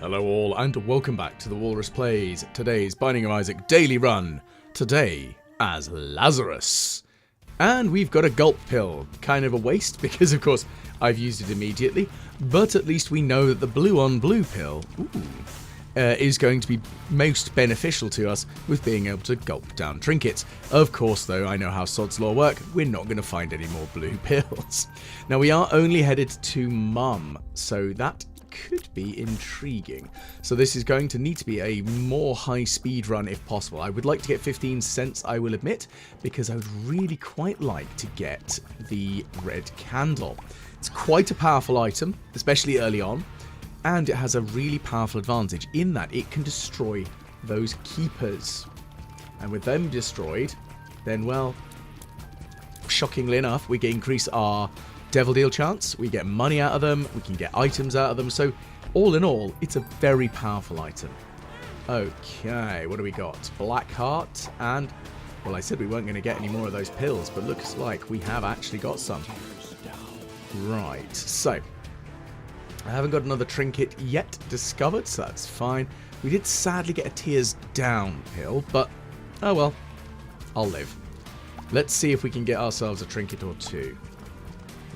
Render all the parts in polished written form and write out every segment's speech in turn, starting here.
Hello all, and welcome back to the Walrus Plays, today's Binding of Isaac daily run, today as Lazarus. And we've got a gulp pill, kind of a waste because of course I've used it immediately, but at least we know that the blue on blue pill is going to be most beneficial to us with being able to gulp down trinkets. Of course though, I know how Sod's Law work, we're not going to find any more blue pills. Now we are only headed to Mum, so that could be intriguing. So this is going to need to be a more high speed run if possible. I would like to get 15 cents, I will admit, because I would really quite like to get the red candle. It's quite a powerful item, especially early on, and it has a really powerful advantage in that it can destroy those keepers. And with them destroyed, then well, shockingly enough, we can increase our Devil Deal chance, we get money out of them, we can get items out of them, so all in all, it's a very powerful item. Okay, what do we got? Black Heart, and, well, I said we weren't going to get any more of those pills, but looks like we have actually got some. Right, so, I haven't got another trinket yet discovered, so that's fine. We did sadly get a Tears Down pill, but, oh well, I'll live. Let's see if we can get ourselves a trinket or two.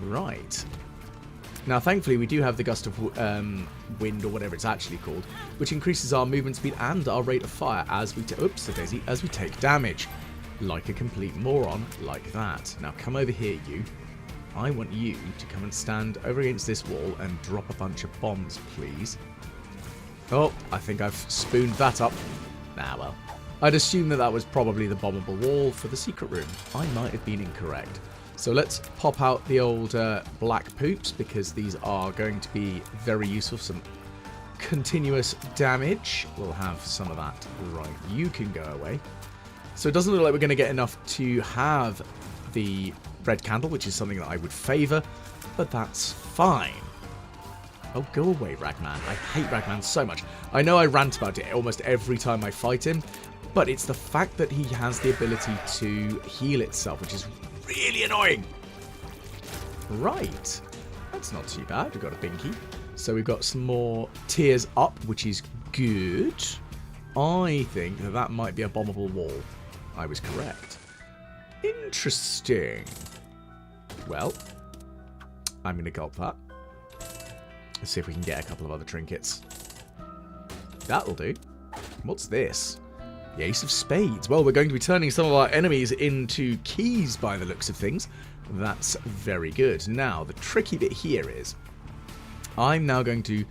Right. Now, thankfully, we do have the Gust of Wind, or whatever it's actually called, which increases our movement speed and our rate of fire as we as we take damage. Like a complete moron, like that. Now, come over here, you. I want you to come and stand over against this wall and drop a bunch of bombs, please. Oh, I think I've spooned that up. Nah, well. I'd assume that that was probably the bombable wall for the secret room. I might have been incorrect. So let's pop out the old black poops, because these are going to be very useful. Some continuous damage. We'll have some of that. Right, you can go away. So it doesn't look like we're going to get enough to have the red candle, which is something that I would favour, but that's fine. Oh, go away, Ragman. I hate Ragman so much. I know I rant about it almost every time I fight him, but it's the fact that he has the ability to heal itself, which is really annoying. Right. That's not too bad. We've got a binky. So we've got some more tears up, which is good. I think that that might be a bombable wall. I was correct. Interesting. Well, I'm going to gulp that. Let's see if we can get a couple of other trinkets. That'll do. What's this? The Ace of Spades. Well, we're going to be turning some of our enemies into keys by the looks of things. That's very good. Now, the tricky bit here is I'm now going to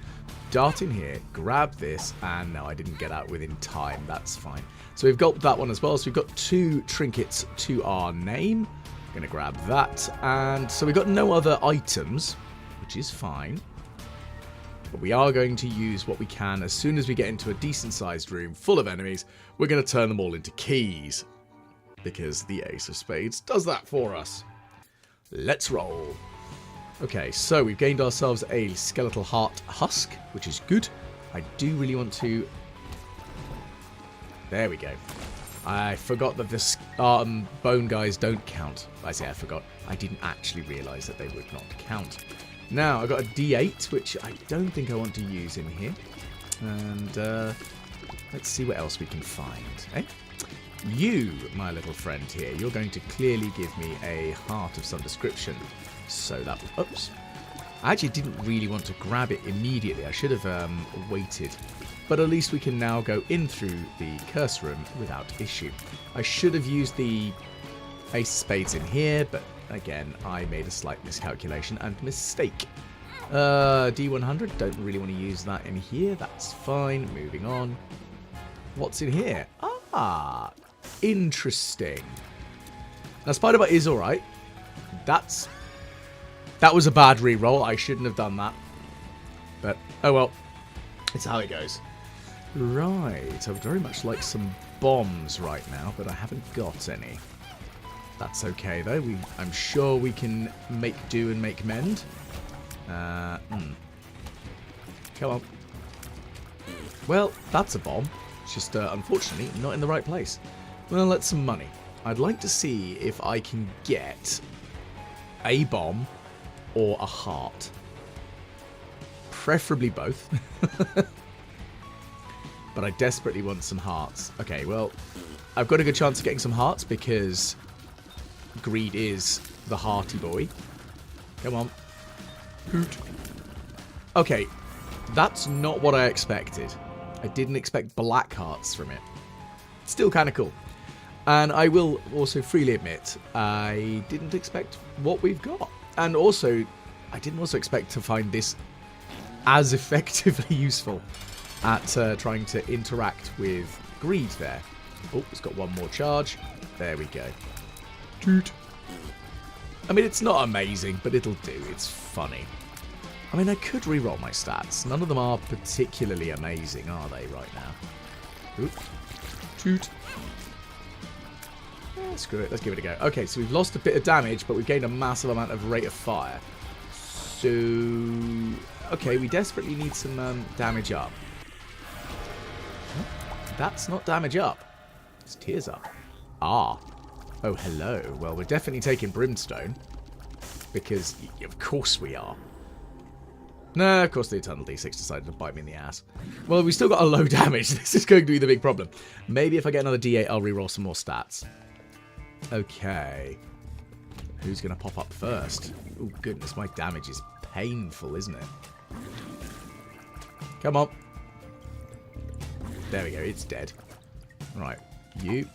dart in here, grab this, and no, I didn't get out within time. That's fine. So we've gulped that one as well. So we've got 2 trinkets to our name. I'm going to grab that. And so we've got no other items, which is fine. But we are going to use what we can. As soon as we get into a decent-sized room full of enemies, we're going to turn them all into keys. Because the Ace of Spades does that for us. Let's roll. Okay, so we've gained ourselves a skeletal heart husk, which is good. I do really want to... There we go. I forgot that the bone guys don't count. I say I forgot. I didn't actually realise that they would not count. Now, I've got a D8, which I don't think I want to use in here. And let's see what else we can find. Eh? You, my little friend here, you're going to clearly give me a heart of some description. So that was... Oops. I actually didn't really want to grab it immediately. I should have waited. But at least we can now go in through the curse room without issue. I should have used the Ace of Spades in here, but... Again, I made a slight miscalculation and mistake. D100, don't really want to use that in here. That's fine. Moving on. What's in here? Ah, interesting. Now, Spider-Bite is alright. That was a bad re-roll. I shouldn't have done that. But, oh well. It's how it goes. Right. I would very much like some bombs right now, but I haven't got any. That's okay, though. I'm sure we can make do and make mend. Come on. Well, that's a bomb. It's just, unfortunately, not in the right place. Well, that's some money. I'd like to see if I can get a bomb or a heart. Preferably both. But I desperately want some hearts. Okay, well, I've got a good chance of getting some hearts because Greed is the hearty boy. Come on. Hoot. Okay, that's not what I expected. I didn't expect black hearts from it. Still kind of cool. And I will also freely admit, I didn't expect what we've got. And also, I didn't also expect to find this as effectively useful at trying to interact with Greed there. Oh, it's got one more charge. There we go. Toot. I mean, it's not amazing, but it'll do. It's funny. I mean, I could reroll my stats. None of them are particularly amazing, are they, right now? Oop. Toot. Screw it, let's give it a go. Okay, so we've lost a bit of damage, but we've gained a massive amount of rate of fire. So, okay, we desperately need some damage up. That's not damage up. It's tears up. Ah. Oh, hello. Well, we're definitely taking Brimstone. Because, of course we are. No, of course the Eternal D6 decided to bite me in the ass. Well, we still got a low damage. This is going to be the big problem. Maybe if I get another D8, I'll reroll some more stats. Okay. Who's going to pop up first? Oh, goodness, my damage is painful, isn't it? Come on. There we go, it's dead. Right, you.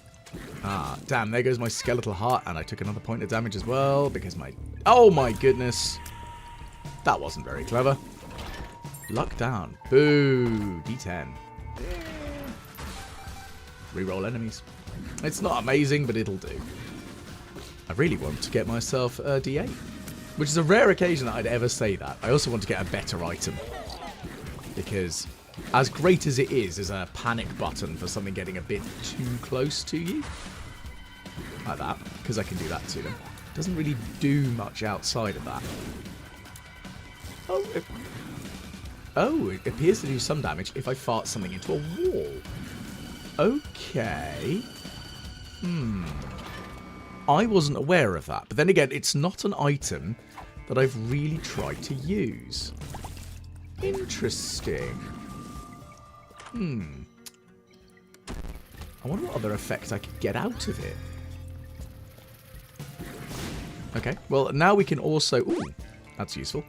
Ah, damn, there goes my skeletal heart, and I took another point of damage as well, because my... Oh my goodness. That wasn't very clever. Luck down. Boo. D10. Reroll enemies. It's not amazing, but it'll do. I really want to get myself a D8, which is a rare occasion that I'd ever say that. I also want to get a better item, because as great as it is as a panic button for something getting a bit too close to you, like that, because I can do that to them, it doesn't really do much outside of that. Oh, it appears to do some damage if I fart something into a wall. Okay. I wasn't aware of that. But then again, it's not an item that I've really tried to use. Interesting. I wonder what other effects I could get out of it. Okay, well, now we can also... Ooh, that's useful.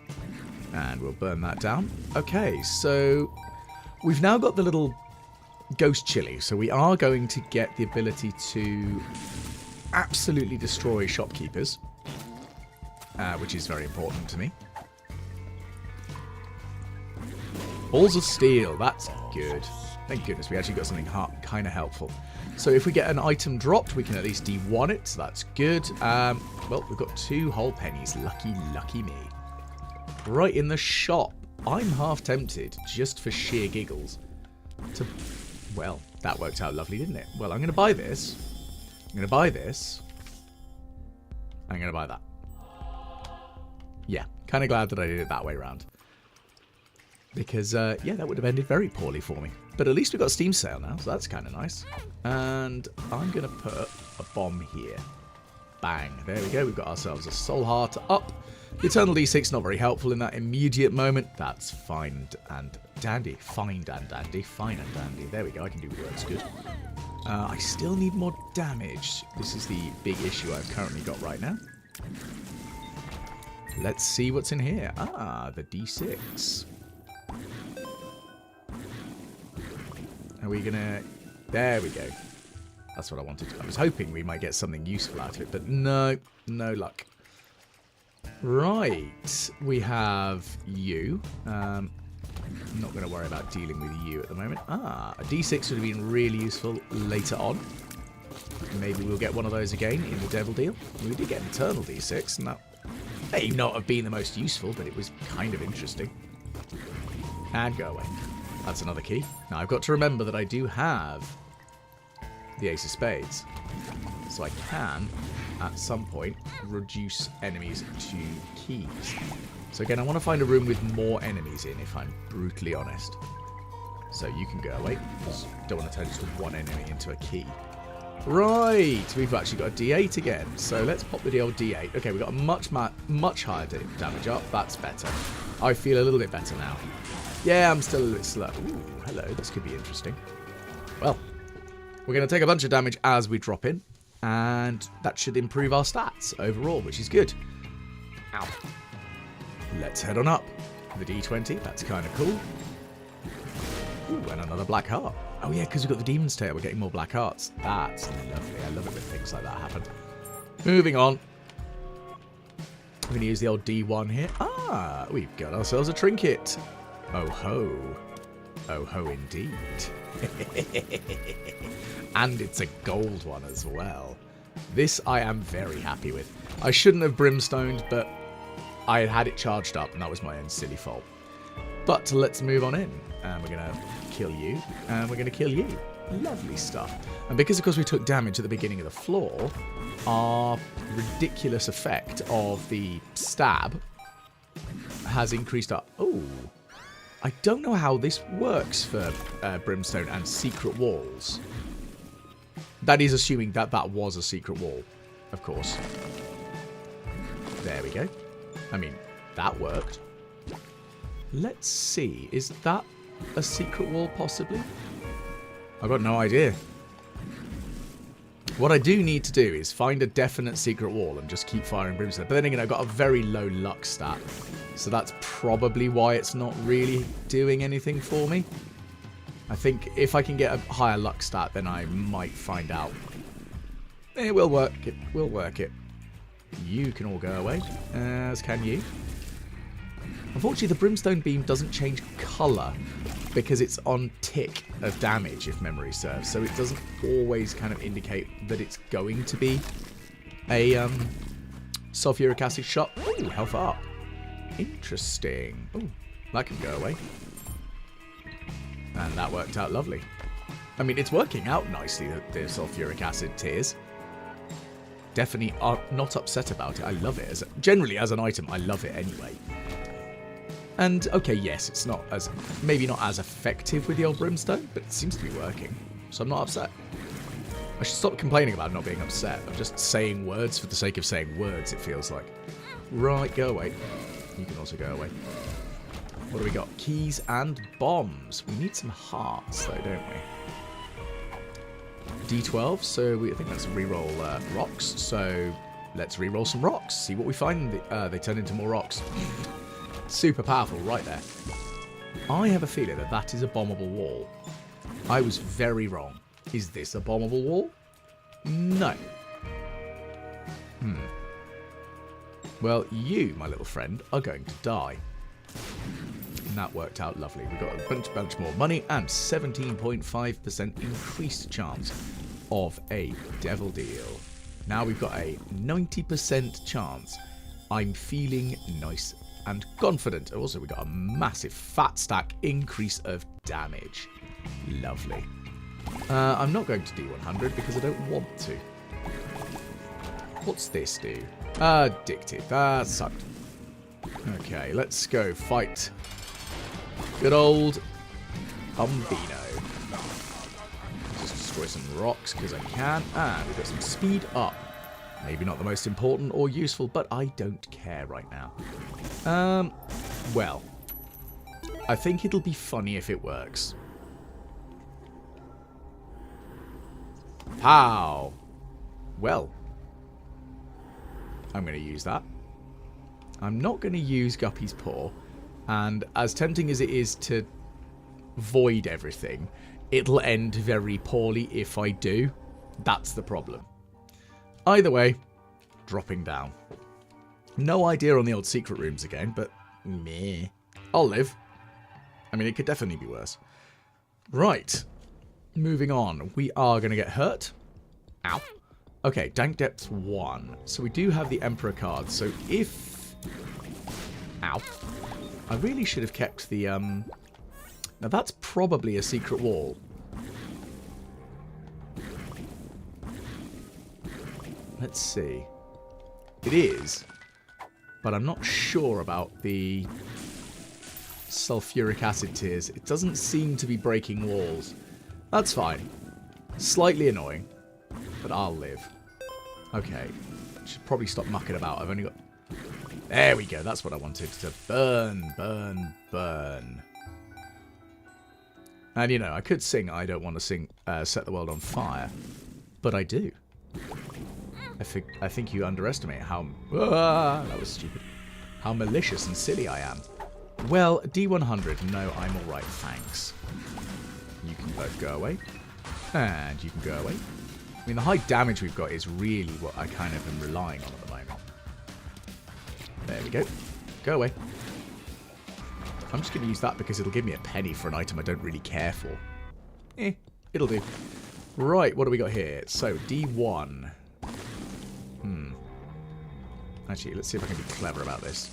And we'll burn that down. Okay, so we've now got the little ghost chili. So we are going to get the ability to absolutely destroy shopkeepers, which is very important to me. Balls of steel, that's good. Thank goodness we actually got something kind of helpful. So if we get an item dropped, we can at least D1 it, so that's good. Well, we've got 2 whole pennies. Lucky, lucky me. Right in the shop. I'm half tempted, just for sheer giggles, to... Well, that worked out lovely, didn't it? Well, I'm going to buy this. I'm going to buy this. I'm going to buy that. Yeah, kind of glad that I did it that way around. Because, yeah, that would have ended very poorly for me. But at least we've got Steam sale now, so that's kind of nice. And I'm going to put a bomb here. Bang. There we go. We've got ourselves a soul heart up. The Eternal D6 not very helpful in that immediate moment. That's fine and dandy. Fine and dandy. Fine and dandy. There we go. I can do words good. I still need more damage. This is the big issue I've currently got right now. Let's see what's in here. Ah, the D6. Are we gonna... There we go. That's what I wanted. I was hoping we might get something useful out of it, but no. No luck. Right. We have you. I'm not going to worry about dealing with you at the moment. Ah, a D6 would have been really useful later on. Maybe we'll get one of those again in the Devil Deal. We did get an Eternal D6, and that may not have been the most useful, but it was kind of interesting. And go away. That's another key. Now, I've got to remember that I do have the Ace of Spades. So I can, at some point, reduce enemies to keys. So again, I want to find a room with more enemies in, if I'm brutally honest. So you can go away, because I don't want to turn just one enemy into a key. Right, we've actually got a D8 again. So let's pop the old D8. Okay, we've got a much higher damage up. That's better. I feel a little bit better now. Yeah, I'm still a little bit slow. Ooh, hello, this could be interesting. Well, we're going to take a bunch of damage as we drop in, and that should improve our stats overall, which is good. Ow. Let's head on up. The D20, that's kind of cool. Ooh, and another black heart. Oh yeah, because we've got the Demon's Tail, we're getting more black hearts. That's lovely. I love it when things like that happen. Moving on. We're going to use the old D1 here. Ah, we've got ourselves a trinket. Oh ho. Oh ho indeed. And it's a gold one as well. This I am very happy with. I shouldn't have brimstoned, but I had it charged up, and that was my own silly fault. But let's move on in. And we're going to kill you, and we're going to kill you. Lovely stuff. And because, of course, we took damage at the beginning of the floor, our ridiculous effect of the stab has increased our... Oh, I don't know how this works for brimstone and secret walls. That is assuming that that was a secret wall, of course. There we go. I mean, that worked. Let's see. Is that a secret wall, possibly? I've got no idea. What I do need to do is find a definite secret wall and just keep firing brimstone. But then again, I've got a very low luck stat. So that's probably why it's not really doing anything for me. I think if I can get a higher luck stat, then I might find out. It will work. It will work it. You can all go away, as can you. Unfortunately, the brimstone beam doesn't change colour because it's on tick of damage, if memory serves. So it doesn't always kind of indicate that it's going to be a sulfuric acid shot. Ooh, health up. Interesting. Ooh, that can go away. And that worked out lovely. I mean, it's working out nicely, the sulfuric acid tears. Definitely are not upset about it. I love it. Generally, as an item, I love it anyway. And, okay, yes, it's not as... maybe not as effective with the old brimstone, but it seems to be working. So I'm not upset. I should stop complaining about not being upset. I'm just saying words for the sake of saying words, it feels like. Right, go away. You can also go away. What do we got? Keys and bombs. We need some hearts, though, don't we? D12, so I think let's reroll rocks. So let's reroll some rocks. See what we find. They turn into more rocks. Super powerful right there. I have a feeling that that is a bombable wall. I was very wrong. Is this a bombable wall? No. Well, you, my little friend, are going to die. And that worked out lovely. We got a bunch more money and 17.5% increased chance of a devil deal. Now we've got a 90% chance. I'm feeling nice and confident. Also, we got a massive fat stack increase of damage. Lovely. I'm not going to do 100 because I don't want to. What's this do? Addicted. That sucked. Okay, let's go fight good old Umbino. Just destroy some rocks because I can. And we've got some speed up. Maybe not the most important or useful, but I don't care right now. Well, I think it'll be funny if it works. Pow! Well, I'm going to use that. I'm not going to use Guppy's Paw, and as tempting as it is to void everything, it'll end very poorly if I do. That's the problem. Either way, dropping down. No idea on the old secret rooms again, but meh. I'll live. I mean, it could definitely be worse. Right. Moving on. We are going to get hurt. Ow. Okay, Dank Depth 1. So we do have the Emperor card. So if... Ow. I really should have kept the... Now that's probably a secret wall. Let's see. It is. But I'm not sure about the sulfuric acid tears. It doesn't seem to be breaking walls. That's fine. Slightly annoying. But I'll live. Okay. Should probably stop mucking about. I've only got... There we go. That's what I wanted. To burn, burn, burn. And, you know, I could sing I don't want to sing Set the World on Fire, but I do. I think you underestimate how... that was stupid. How malicious and silly I am. Well, D100, no, I'm alright, thanks. You can both go away. And you can go away. I mean, the high damage we've got is really what I kind of am relying on at the moment. There we go. Go away. I'm just going to use that because it'll give me a penny for an item I don't really care for. It'll do. Right, what do we got here? So, D1. Actually, let's see if I can be clever about this.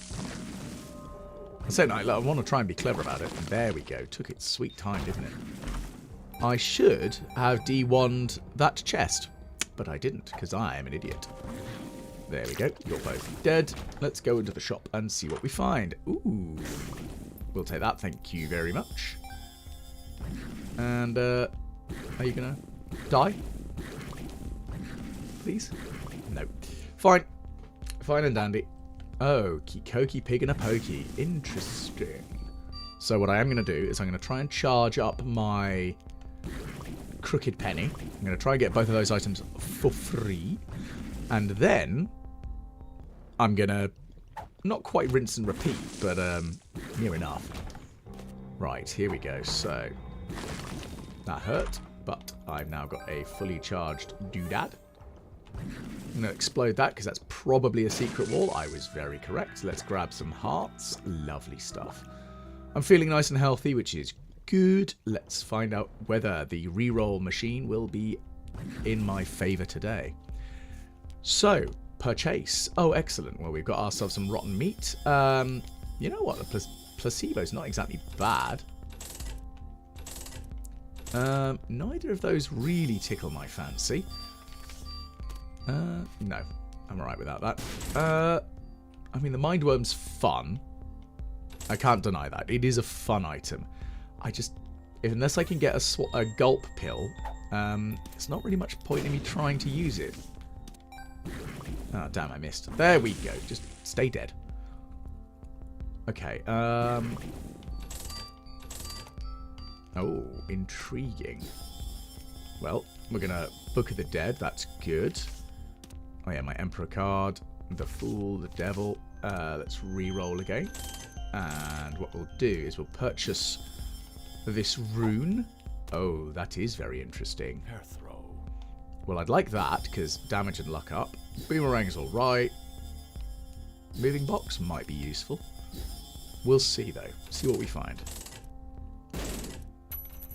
I said I want to try and be clever about it. And there we go. Took its sweet time, didn't it? I should have D1'd that chest, but I didn't because I am an idiot. There we go. You're both dead. Let's go into the shop and see what we find. Ooh. We'll take that. Thank you very much. And, are you going to die? Please? No. Fine. Fine and dandy. Oh, Kikoki Pig and a Pokey. Interesting. So what I am going to do is I'm going to try and charge up my Crooked Penny. I'm going to try and get both of those items for free. And then I'm going to not quite rinse and repeat, but near enough. Right, here we go. So that hurt, but I've now got a fully charged doodad. I'm going to explode that because that's probably a secret wall. I was very correct. Let's grab some hearts. Lovely stuff. I'm feeling nice and healthy, which is good. Let's find out whether the reroll machine will be in my favour today. So, purchase. Oh, excellent. Well, we've got ourselves some rotten meat. You know what? The placebo's not exactly bad. Neither of those really tickle my fancy. No. I'm alright without that. I mean, the mindworm's fun. I can't deny that. It is a fun item. I just... unless I can get a gulp pill, it's not really much point in me trying to use it. Oh, damn, I missed. There we go. Just stay dead. Okay, oh, intriguing. Well, we're going to Book of the Dead. That's good. Oh, yeah, my Emperor card. The Fool, the Devil. Let's re-roll again. And what we'll do is we'll purchase this rune. Oh, that is very interesting. Well, I'd like that, because damage and luck up. Boomerang's alright. Moving box might be useful. We'll see, though. See what we find.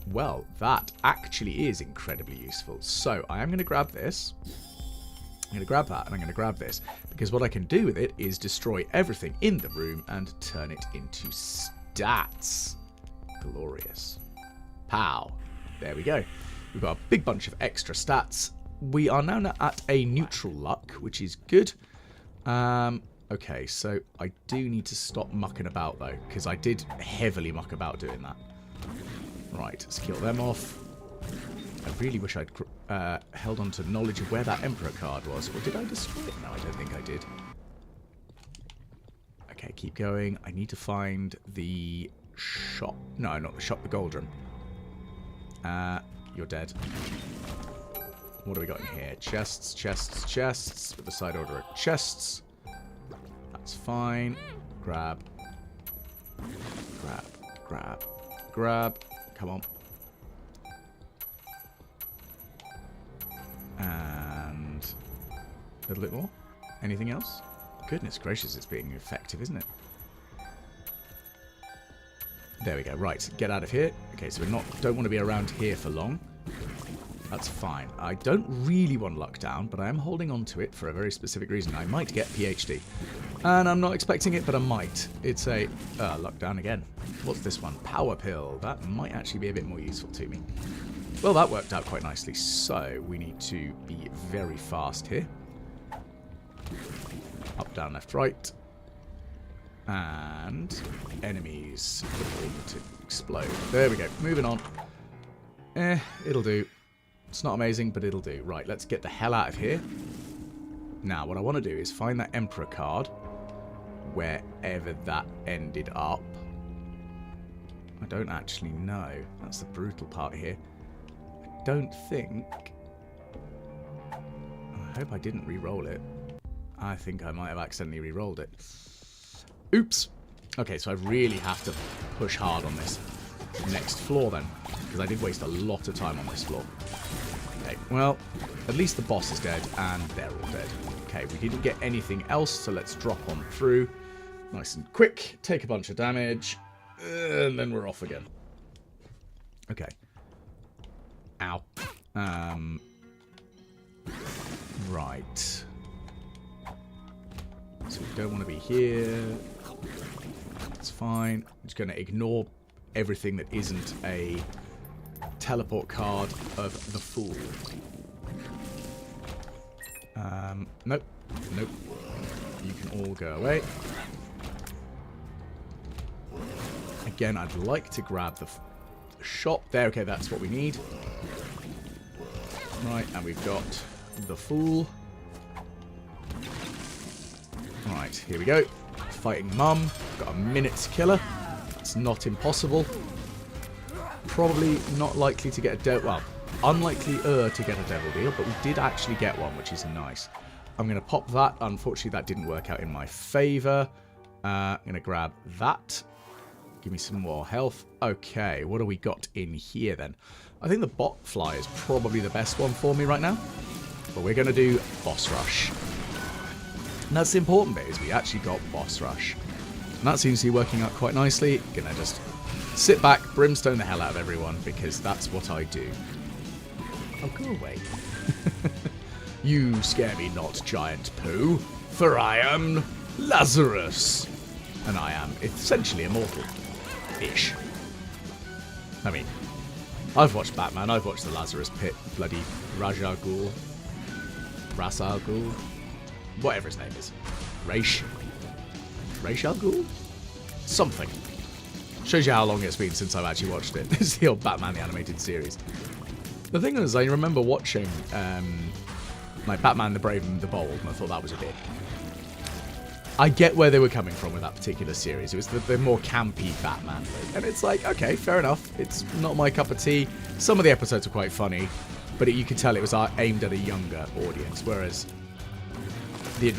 Well, that actually is incredibly useful. So, I am going to grab this. I'm going to grab that, and I'm going to grab this. Because what I can do with it is destroy everything in the room and turn it into stats. Glorious. Pow. There we go. We've got a big bunch of extra stats. We are now at a neutral luck, which is good. Okay, so I do need to stop mucking about, though, because I did heavily muck about doing that. Right, let's kill them off. I really wish I'd held on to knowledge of where that Emperor card was. Or did I destroy it? No, I don't think I did. Okay, keep going. I need to find the shop. No, not the shop, the Goldrum. You're dead. What do we got in here? Chests, chests, chests. With the side order of chests. That's fine. Grab. Grab. Grab. Grab. Come on. And a little bit more. Anything else? Goodness gracious, it's being effective, isn't it? There we go. Right, get out of here. Okay, so we don't want to be around here for long. That's fine. I don't really want luck down, but I am holding on to it for a very specific reason. I might get PhD. And I'm not expecting it, but I might. It's a... luck down again. What's this one? Power pill. That might actually be a bit more useful to me. Well, that worked out quite nicely. So, we need to be very fast here. Up, down, left, right. And enemies to explode. There we go. Moving on. It'll do. It's not amazing, but it'll do. Right, let's get the hell out of here. Now, what I want to do is find that Emperor card, wherever that ended up. I don't actually know. That's the brutal part here. I don't think... I hope I didn't re-roll it. I think I might have accidentally re-rolled it. Oops! Okay, so I really have to push hard on this next floor then, because I did waste a lot of time on this floor. Okay, well, at least the boss is dead, and they're all dead. Okay, we didn't get anything else, so let's drop on through. Nice and quick, take a bunch of damage, and then we're off again. Okay. Ow. Right. So we don't want to be here. It's fine. I'm just going to ignore everything that isn't a teleport card of the fool. Nope. Nope. You can all go away. Again, I'd like to grab the shop there. Okay, that's what we need. Right, and we've got the fool. Right, here we go. Fighting Mum. Got a minute to kill her. It's not impossible. Probably not likely to get a devil... Well, unlikely-er to get a devil deal, but we did actually get one, which is nice. I'm going to pop that. Unfortunately, that didn't work out in my favour. I'm going to grab that. Give me some more health. Okay, what do we got in here then? I think the bot fly is probably the best one for me right now. But we're going to do boss rush. And that's the important bit, is we actually got boss rush. And that seems to be working out quite nicely. Gonna just sit back, brimstone the hell out of everyone, because that's what I do. Oh, go away. You scare me not, giant poo, for I am Lazarus. And I am essentially immortal. Ish. I mean, I've watched Batman, I've watched the Lazarus Pit, bloody Ra's al Ghul. Ra's al Ghul? Whatever his name is. Ra's al Ghul? Something. Shows you how long it's been since I've actually watched it. It's the old Batman the Animated Series. The thing is, I remember watching like Batman the Brave and the Bold, and I thought that was a bit... I get where they were coming from with that particular series. It was the more campy Batman thing. And it's like, okay, fair enough. It's not my cup of tea. Some of the episodes are quite funny, but you could tell it was aimed at a younger audience, whereas the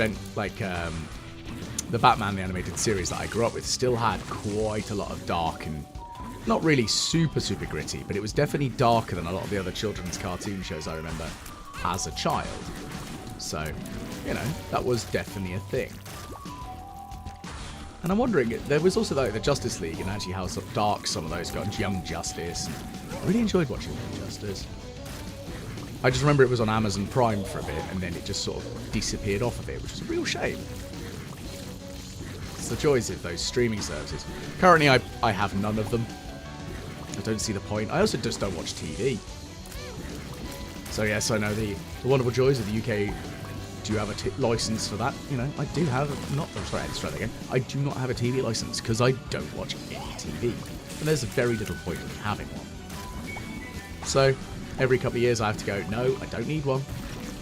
the Batman the Animated Series that I grew up with still had quite a lot of dark and not really super gritty, but it was definitely darker than a lot of the other children's cartoon shows I remember as a child. So, you know, that was definitely a thing. And I'm wondering, there was also like the Justice League and actually how dark some of those got. Young Justice. I really enjoyed watching Young Justice. I just remember it was on Amazon Prime for a bit, and then it just sort of disappeared off of it, which was a real shame. It's the joys of those streaming services. Currently, I have none of them. I don't see the point. I also just don't watch TV. So yes, I know the wonderful joys of the UK. Do you have a license for that? You know, I do have... Let's try that again. I do not have a TV license because I don't watch any TV. And there's very little point in having one. So, every couple of years I have to go, no, I don't need one.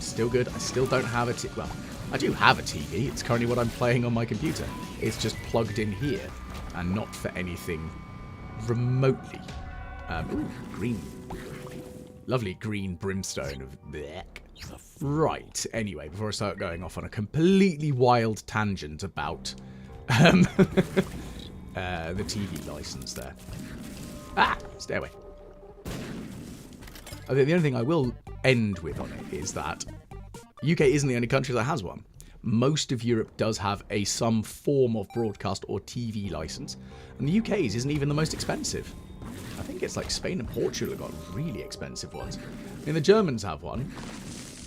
Still good. I still don't have a TV. Well, I do have a TV. It's currently what I'm playing on my computer. It's just plugged in here and not for anything remotely. Ooh, green. Lovely green brimstone of blech. Right, anyway, before I start going off on a completely wild tangent about the TV license there. Ah! Stay away. I think the only thing I will end with on it is that UK isn't the only country that has one. Most of Europe does have some form of broadcast or TV license, and the UK's isn't even the most expensive. I think it's like Spain and Portugal have got really expensive ones. I mean, the Germans have one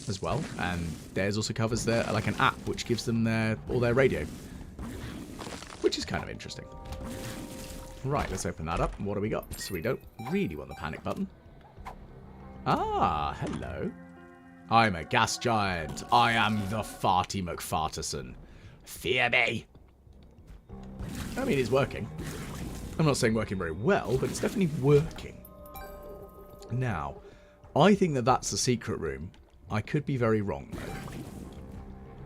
as well, and theirs also covers their like an app which gives them all their radio, which is kind of interesting. Right, let's open that up. What do we got? So we don't really want the panic button. Ah, hello. I'm a gas giant. I am the Farty McFarterson. Fear me. I mean, it's working. I'm not saying working very well, but it's definitely working. Now, I think that that's the secret room. I could be very wrong, though.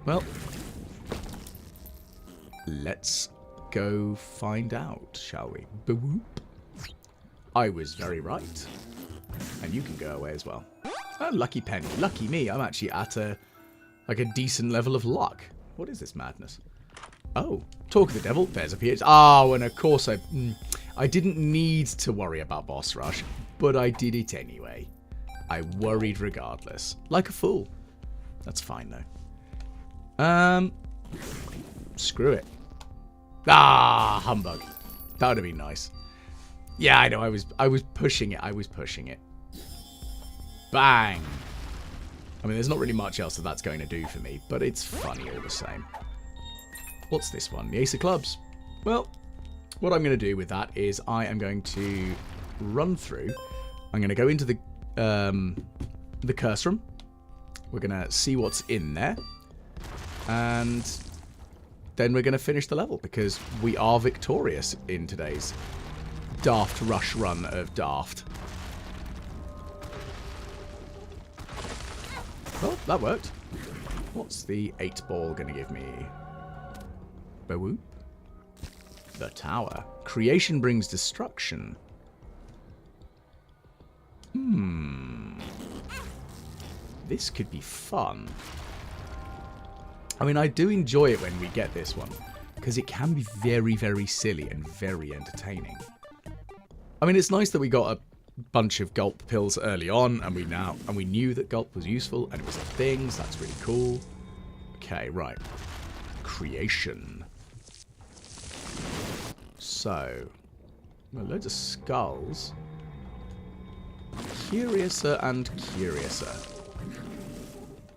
Well, let's go find out, shall we? Boop. I was very right. And you can go away as well. Oh, lucky penny. Lucky me. I'm actually at a decent level of luck. What is this madness? Oh, talk of the devil. There's a PH. Oh, and of course I didn't need to worry about boss rush, but I did it anyway. I worried regardless. Like a fool. That's fine though. Screw it. Ah, humbug. That would have been nice. Yeah, I know. I was pushing it. I was pushing it. Bang. I mean, there's not really much else that's going to do for me, but it's funny all the same. What's this one? The Ace of Clubs. Well, what I'm going to do with that is I am going to run through. I'm going to go into the curse room. We're going to see what's in there. And then we're going to finish the level because we are victorious in today's Daft Rush run of Daft. Well, that worked. What's the 8-ball going to give me? Boop. The tower. Creation brings destruction. This could be fun. I mean, I do enjoy it when we get this one, because it can be very, very silly and very entertaining. I mean, it's nice that we got a bunch of gulp pills early on, and we knew that gulp was useful, and it was a thing, so that's really cool. Okay, right. Creation. So, well, loads of skulls. Curiouser and curiouser.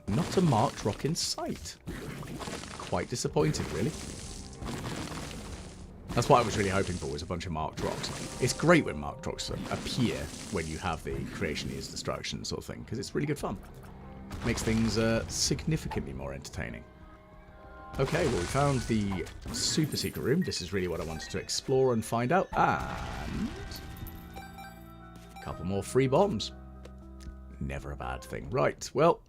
Not a marked rock in sight. Quite disappointed, really. That's what I was really hoping for, was a bunch of marked rocks. It's great when marked rocks appear when you have the creation is destruction sort of thing, because it's really good fun. Makes things significantly more entertaining. Okay, well, we found the super secret room. This is really what I wanted to explore and find out. And a couple more free bombs. Never a bad thing. Right, well,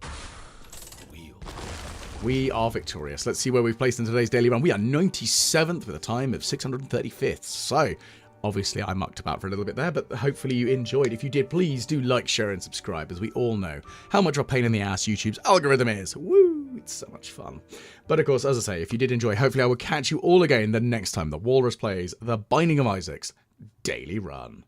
we are victorious. Let's see where we've placed in today's daily run. We are 97th with a time of 635th. So, obviously, I mucked about for a little bit there, but hopefully you enjoyed. If you did, please do like, share, and subscribe, as we all know how much of a pain in the ass YouTube's algorithm is. Woo! It's so much fun. But, of course, as I say, if you did enjoy, hopefully I will catch you all again the next time the Walrus plays the Binding of Isaac's Daily Run.